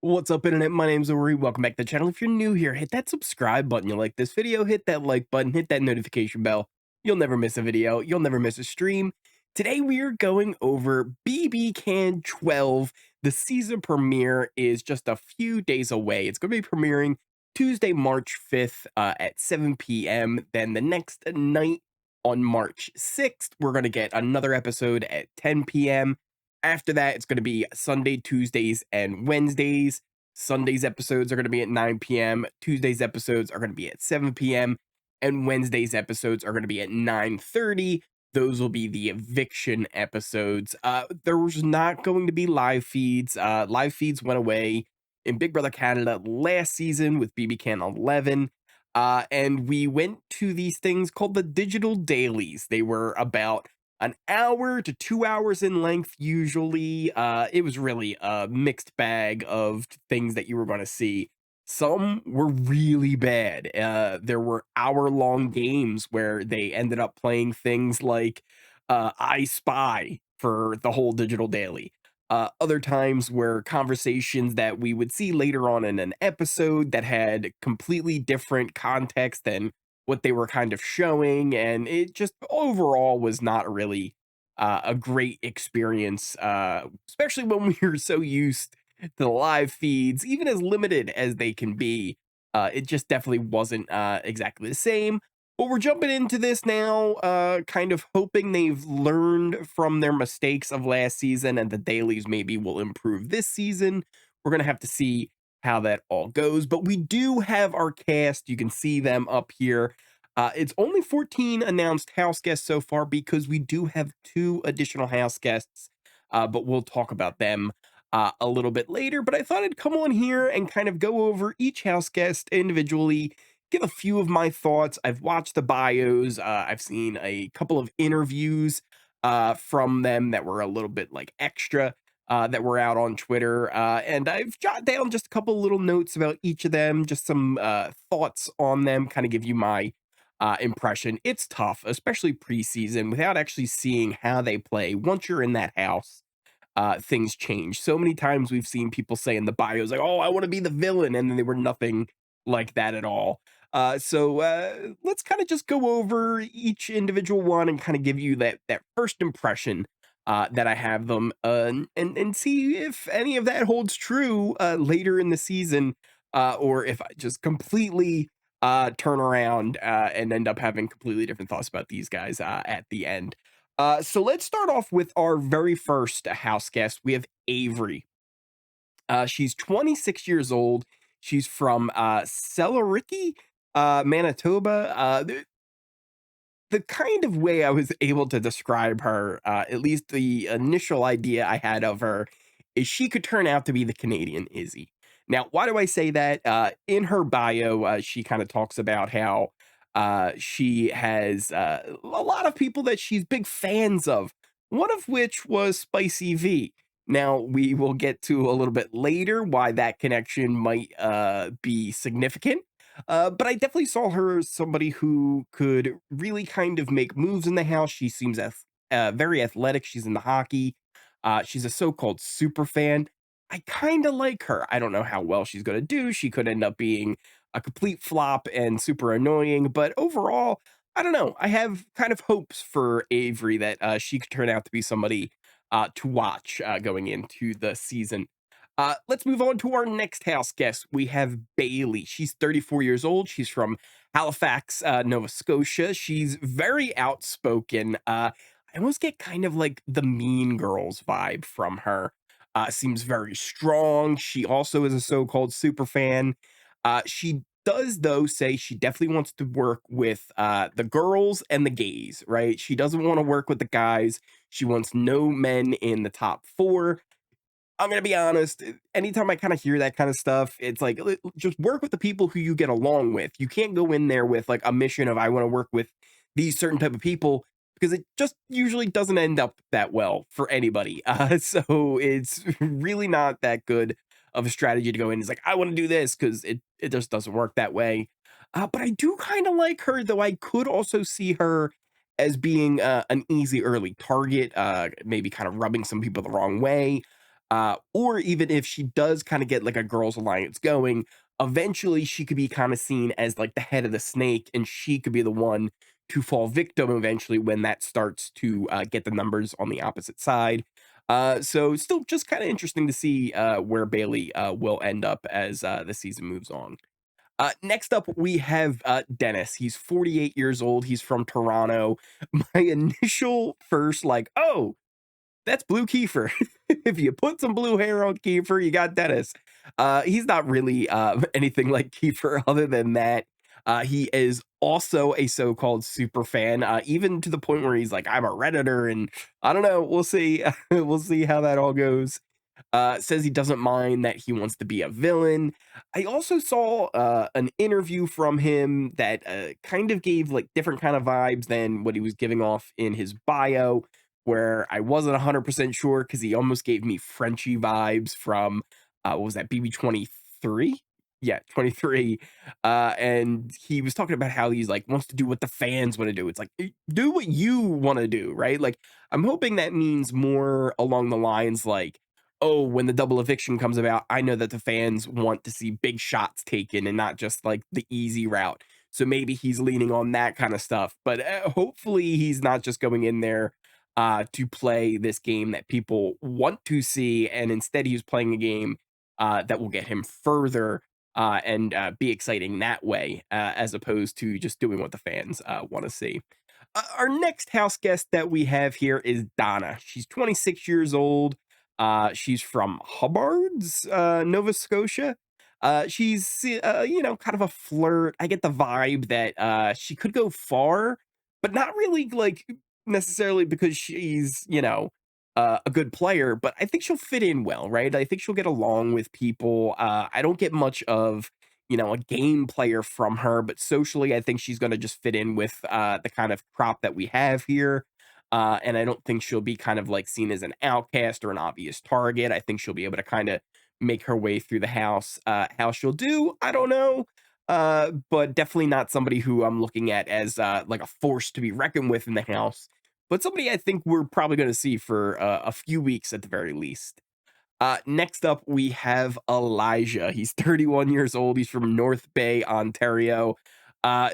What's up, internet? My name's Ori. Welcome back to the channel. If you're new here, hit that subscribe button. You like this video, hit that like button, hit that notification bell. You'll never miss a video. You'll never miss a stream. Today we are going over bbcan 12. The season premiere is just a few days away. It's going to be premiering Tuesday, March 5th at 7 p.m. Then the next night on March 6th, we're going to get another episode at 10 p.m. After that, it's going to be Sunday, Tuesdays, and Wednesdays. Sundays episodes are going to be at 9 p.m. Tuesdays episodes are going to be at 7 p.m. And Wednesdays episodes are going to be at 9:30. Those will be the eviction episodes. There was not going to be live feeds. Live feeds went away in Big Brother Canada last season with bbcan 11. And we went to these things called the digital dailies. They were about an hour to 2 hours in length usually. It was really a mixed bag of things that you were going to see. Some were really bad. There were hour-long games where they ended up playing things like I Spy for the whole digital daily. Other times were conversations that we would see later on in an episode that had completely different context than what they were kind of showing, and it just overall was not really a great experience, especially when we are so used to the live feeds, even as limited as they can be. It just definitely wasn't exactly the same. But we're jumping into this now, kind of hoping they've learned from their mistakes of last season and the dailies maybe will improve this season. We're going to have to see how that all goes. But we do have our cast. You can see them up here. It's only 14 announced house guests so far because we do have 2 additional house guests, but we'll talk about them a little bit later. But I thought I'd come on here and kind of go over each house guest individually, give a few of my thoughts. I've watched the bios. I've seen a couple of interviews from them that were a little bit like extra that were out on Twitter. And I've jotted down just a couple little notes about each of them, just some thoughts on them, kind of give you my impression. It's tough, especially preseason, without actually seeing how they play. Once you're in that house, things change. So many times we've seen people say in the bios, like, oh, I want to be the villain. And then they were nothing like that at all. So let's kind of just go over each individual one and kind of give you that first impression that I have them, and see if any of that holds true later in the season, or if I just completely turn around and end up having completely different thoughts about these guys at the end. So let's start off with our very first house guest. We have Avery. She's 26 years old. She's from Celerity, Manitoba. The kind of way I was able to describe her, at least the initial idea I had of her, is she could turn out to be the Canadian Izzy. Now, why do I say that? In her bio, she kind of talks about how she has a lot of people that she's big fans of, one of which was Spicy V. Now, we will get to a little bit later why that connection might be significant. But I definitely saw her as somebody who could really kind of make moves in the house. She seems very athletic. She's in the hockey. She's a so-called super fan. I kind of like her. I don't know how well she's going to do. She could end up being a complete flop and super annoying. But overall, I don't know. I have kind of hopes for Avery that she could turn out to be somebody to watch going into the season. Let's move on to our next house guest. We have Bayleigh. She's 34 years old. She's from Halifax, Nova Scotia. She's very outspoken. I almost get kind of like the Mean Girls vibe from her. Seems very strong. She also is a so-called super fan. She does, though, say she definitely wants to work with the girls and the gays, right? She doesn't want to work with the guys. She wants no men in the top 4. I'm gonna be honest, anytime I kinda hear that kinda stuff, it's like, just work with the people who you get along with. You can't go in there with, like, a mission of, "I wanna work with these certain type of people," because it just usually doesn't end up that well for anybody. So it's really not that good of a strategy to go in. It's like, "I wanna do this," 'cause it just doesn't work that way. But I do kinda like her, though I could also see her as being, an easy early target, maybe kind of rubbing some people the wrong way. Or even if she does kind of get like a girls' alliance going, eventually she could be kind of seen as like the head of the snake, and she could be the one to fall victim eventually when that starts to get the numbers on the opposite side. So still just kind of interesting to see where Bayleigh will end up as the season moves on. Next up, we have Dinis. He's 48 years old. He's from Toronto. My initial first, like, oh, that's Blue Kiefer. If you put some blue hair on Kiefer, you got Dinis. He's not really anything like Kiefer other than that. He is also a so-called super fan, even to the point where he's like, I'm a Redditor, and I don't know. We'll see. We'll see how that all goes. Says he doesn't mind that he wants to be a villain. I also saw an interview from him that kind of gave like different kind of vibes than what he was giving off in his bio, where I wasn't 100% sure because he almost gave me Frenchy vibes from what was that, BB23? Yeah, 23. And he was talking about how he's like wants to do what the fans want to do. It's like do what you want to do, right? Like I'm hoping that means more along the lines like, oh, when the double eviction comes about, I know that the fans want to see big shots taken and not just like the easy route. So maybe he's leaning on that kind of stuff. But hopefully he's not just going in there to play this game that people want to see, and instead he's playing a game that will get him further and be exciting that way, as opposed to just doing what the fans want to see. Our next house guest that we have here is Donna. She's 26 years old. She's from Hubbards, Nova Scotia. She's, kind of a flirt. I get the vibe that she could go far, but not really like necessarily because she's, a good player, but I think she'll fit in well, right? I think she'll get along with people. I don't get much of, a game player from her, but socially, I think she's going to just fit in with the kind of crop that we have here. And I don't think she'll be kind of like seen as an outcast or an obvious target. I think she'll be able to kind of make her way through the house. How she'll do, I don't know. But definitely not somebody who I'm looking at as like a force to be reckoned with in the house, but somebody I think we're probably going to see for a few weeks at the very least. Next up, we have Elijah. He's 31 years old. He's from North Bay, Ontario. Uh,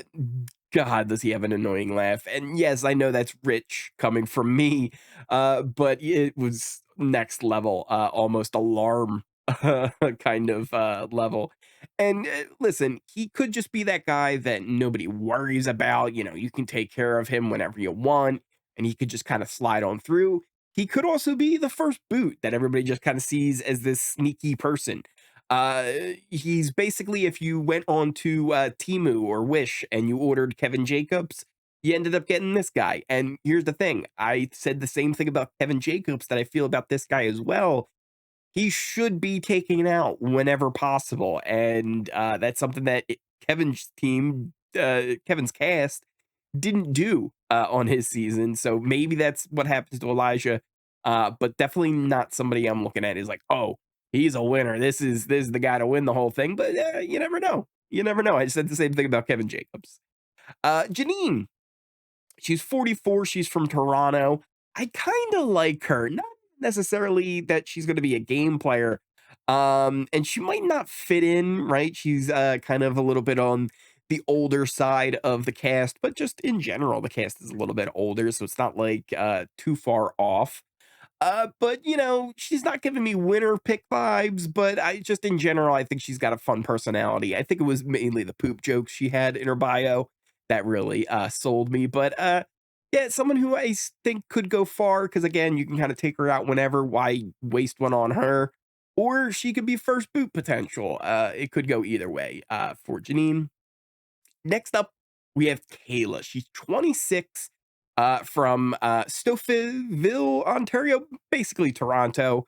God, does he have an annoying laugh? And yes, I know that's rich coming from me, but it was next level, almost alarm kind of level. And listen, he could just be that guy that nobody worries about. You can take care of him whenever you want, and he could just kind of slide on through. He could also be the first boot that everybody just kind of sees as this sneaky person. Uh, he's basically if you went on to Temu or Wish and you ordered Kevin Jacobs, you ended up getting this guy. And here's the thing: I said the same thing about Kevin Jacobs that I feel about this guy as well. He should be taken out whenever possible, and that's something that Kevin's team, Kevin's cast, didn't do on his season. So maybe that's what happens to Elijah, but definitely not somebody I'm looking at is like, oh, he's a winner. This is the guy to win the whole thing. But you never know. You never know. I said the same thing about Kevin Jacobs. Janine, she's 44. She's from Toronto. I kind of like her. Not necessarily that she's going to be a game player. And she might not fit in, right? She's kind of a little bit on the older side of the cast, but just in general, the cast is a little bit older, so it's not like too far off. But she's not giving me winner pick vibes, but I just in general, I think she's got a fun personality. I think it was mainly the poop jokes she had in her bio that really sold me. But yeah, someone who think could go far because again, you can kind of take her out whenever. Why waste one on her? Or she could be first boot potential. It could go either way for Janine. Next up, we have Kayla. She's 26, from Stouffville, Ontario, basically Toronto.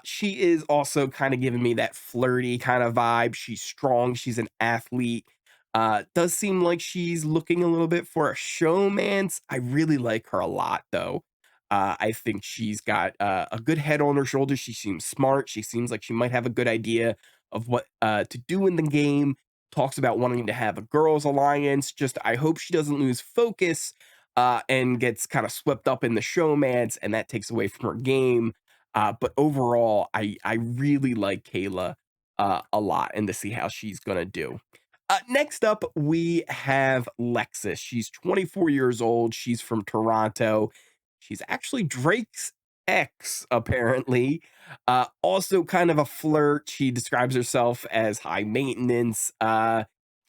She is also kind of giving me that flirty kind of vibe. She's strong. She's an athlete. Does seem like she's looking a little bit for a showmance. I really like her a lot, though. I think she's got a good head on her shoulders. She seems smart. She seems like she might have a good idea of what to do in the game. Talks about wanting to have a girls' alliance. Just I hope she doesn't lose focus and gets kind of swept up in the showmance, and that takes away from her game. But overall, I really like Kayla a lot, and to see how she's gonna do. Next up, we have Lexus. She's 24 years old. She's from Toronto. She's actually Drake's ex, apparently. Also, kind of a flirt. She describes herself as high maintenance.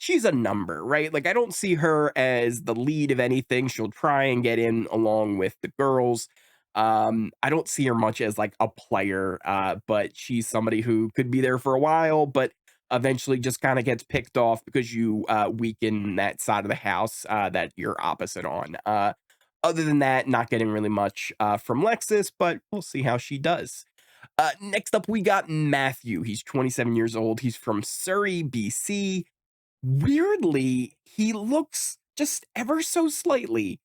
She's a number, right? Like, I don't see her as the lead of anything. She'll try and get in along with the girls. I don't see her much as like a player, but she's somebody who could be there for a while, but eventually just kind of gets picked off because you weaken that side of the house that you're opposite on. Other than that, not getting really much from Lexus, but we'll see how she does. Next up, we got Matthew. He's 27 years old. He's from Surrey, BC. Weirdly, he looks just ever so slightly,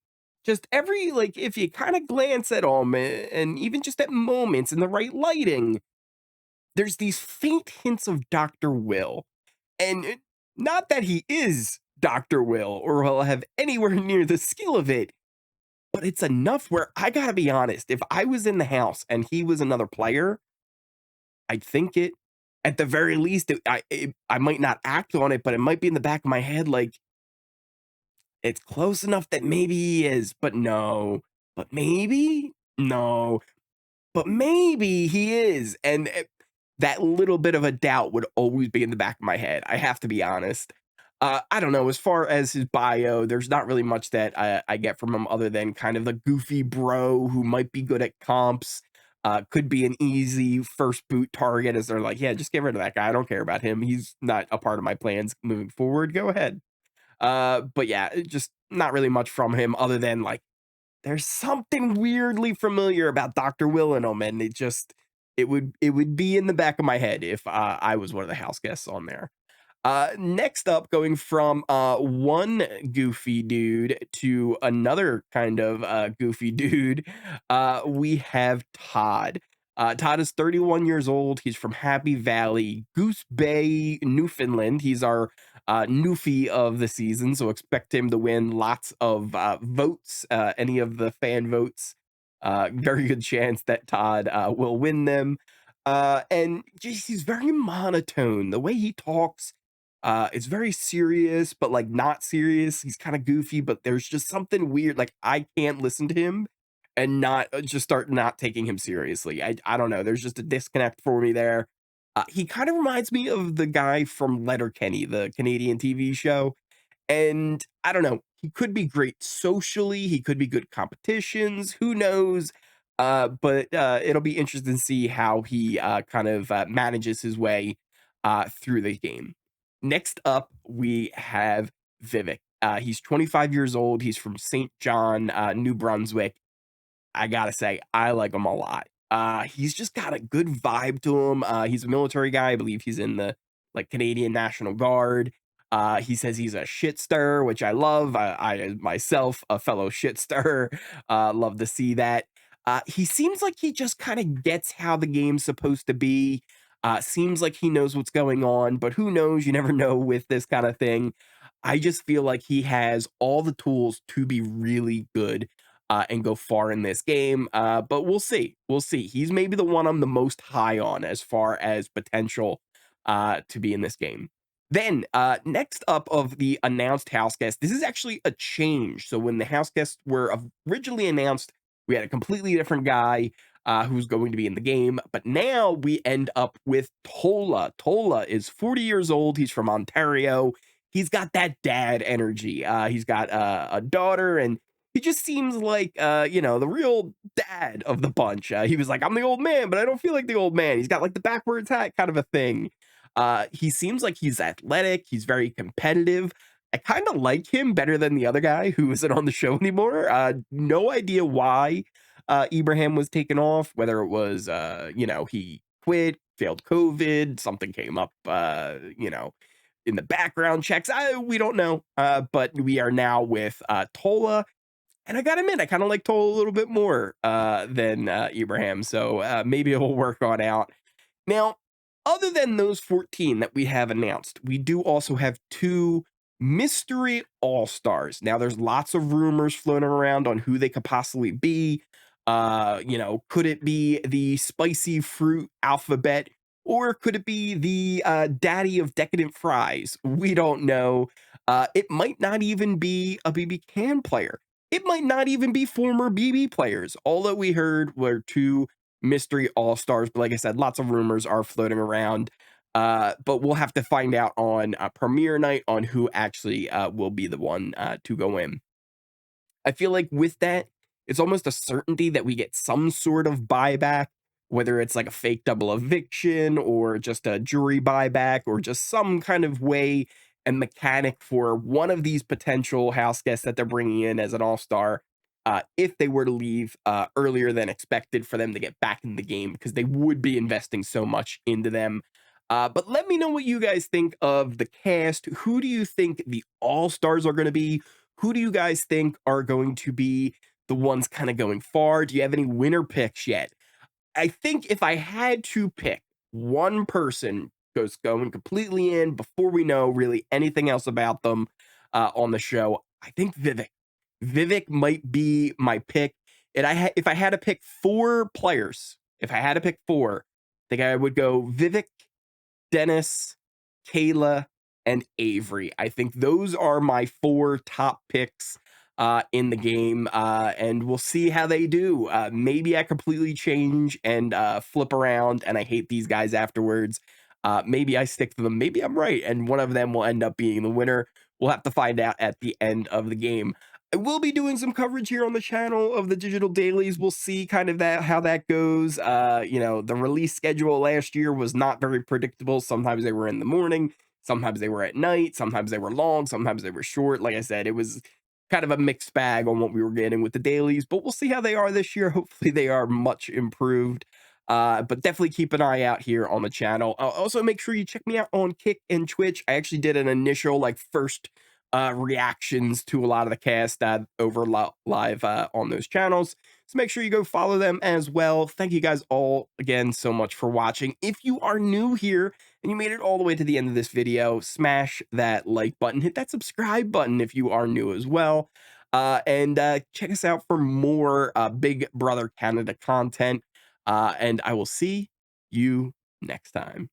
just every like, if you kinda glance at him, and even just at moments in the right lighting, there's these faint hints of Dr. Will, and not that he is Dr. Will or will have anywhere near the skill of it, but it's enough where I gotta be honest, if I was in the house and he was another player, I'd think it. At the very least, I might not act on it, but it might be in the back of my head, like, it's close enough that maybe he is, but no. But maybe? No. But maybe he is, and, that little bit of a doubt would always be in the back of my head, I have to be honest. I don't know, as far as his bio, there's not really much that I get from him other than kind of the goofy bro who might be good at comps, could be an easy first boot target as they're like, "Yeah, just get rid of that guy, I don't care about him, he's not a part of my plans moving forward, go ahead." But yeah, just not really much from him other than like there's something weirdly familiar about Dr. Willenham, and it would be in the back of my head if I was one of the house guests on there. Next up, going from one goofy dude to another kind of goofy dude, we have Todd. Todd is 31 years old. He's from Happy Valley, Goose Bay, Newfoundland. He's our Newfie of the season, so expect him to win lots of votes, any of the fan votes. Very good chance that Todd will win them. And just he's very monotone. The way he talks it's very serious, but, like, not serious. He's kinda goofy, but there's just something weird, like, I can't listen to him and not just start not taking him seriously. I don't know, there's just a disconnect for me there. He kinda reminds me of the guy from Letterkenny, the Canadian TV show, and I don't know, he could be great socially, he could be good competitions, who knows? But it'll be interesting to see how he, kind of, manages his way, through the game. Next up, we have Vivek. He's 25 years old, he's from St. John, New Brunswick. I gotta say, I like him a lot. He's just got a good vibe to him. He's a military guy. I believe he's in the like Canadian National Guard. He says he's a shit stirrer, which I love. I myself, a fellow shit stirrer, love to see that. He seems like he just kind of gets how the game's supposed to be. Seems like he knows what's going on, but who knows? You never know with this kind of thing. I just feel like he has all the tools to be really good and go far in this game. But we'll see. We'll see. He's maybe the one I'm the most high on as far as potential to be in this game. Then, next up of the announced house guests, this is actually a change. So when the house guests were originally announced, we had a completely different guy who's going to be in the game. But now we end up with Tola. Tola is 40 years old. He's from Ontario. He's got that dad energy. He's got a daughter, and he just seems like, the real dad of the bunch. He was like, I'm the old man, but I don't feel like the old man. He's got like the backwards hat kind of a thing. He seems like he's athletic. He's very competitive. I kind of like him better than the other guy who isn't on the show anymore. No idea why Ibrahim was taken off, whether it was, he quit, failed COVID, something came up, in the background checks. We don't know. But we are now with Tola. And I gotta admit, I kind of like Tola a little bit more than Ibrahim. So maybe it will work on out. Now, other than those 14 that we have announced, we do also have two mystery all stars. Now, there's lots of rumors floating around on who they could possibly be. Could it be the spicy fruit alphabet, or could it be the daddy of decadent fries? We don't know. It might not even be a bbcan player. It might not even be former BB players. All that we heard were two mystery all-stars, but like I said, lots of rumors are floating around. But we'll have to find out on premiere night on who actually will be the one to go in. I feel like with that, it's almost a certainty that we get some sort of buyback, whether it's like a fake double eviction or just a jury buyback or just some kind of way and mechanic for one of these potential house guests that they're bringing in as an all-star, if they were to leave earlier than expected, for them to get back in the game, because they would be investing so much into them. But let me know what you guys think of the cast. Who do you think the all-stars are going to be? Who do you guys think are going to be the ones kind of going far? Do you have any winner picks yet? I think if I had to pick one person goes going completely in before we know really anything else about them on the show, I think Vivek. Vivek might be my pick. And if I had to pick four players, if I had to pick four, I think I would go Vivek, Dinis, Kayla, and Avery. I think those are my four top picks in the game, and we'll see how they do. Maybe I completely change and flip around, and I hate these guys afterwards. Maybe I stick to them. Maybe I'm right, and one of them will end up being the winner. We'll have to find out at the end of the game. I will be doing some coverage here on the channel of the digital dailies. We'll see kind of that how that goes. The release schedule last year was not very predictable. Sometimes they were in the morning, sometimes they were at night, sometimes they were long, sometimes they were short. Like I said, it was kind of a mixed bag on what we were getting with the dailies, but we'll see how they are this year. Hopefully they are much improved. But definitely keep an eye out here on the channel. Also, make sure you check me out on Kick and Twitch. I actually did an initial, like, first reactions to a lot of the cast over live on those channels. So make sure you go follow them as well. Thank you guys all again so much for watching. If you are new here and you made it all the way to the end of this video, smash that like button, hit that subscribe button if you are new as well. And check us out for more Big Brother Canada content. And I will see you next time.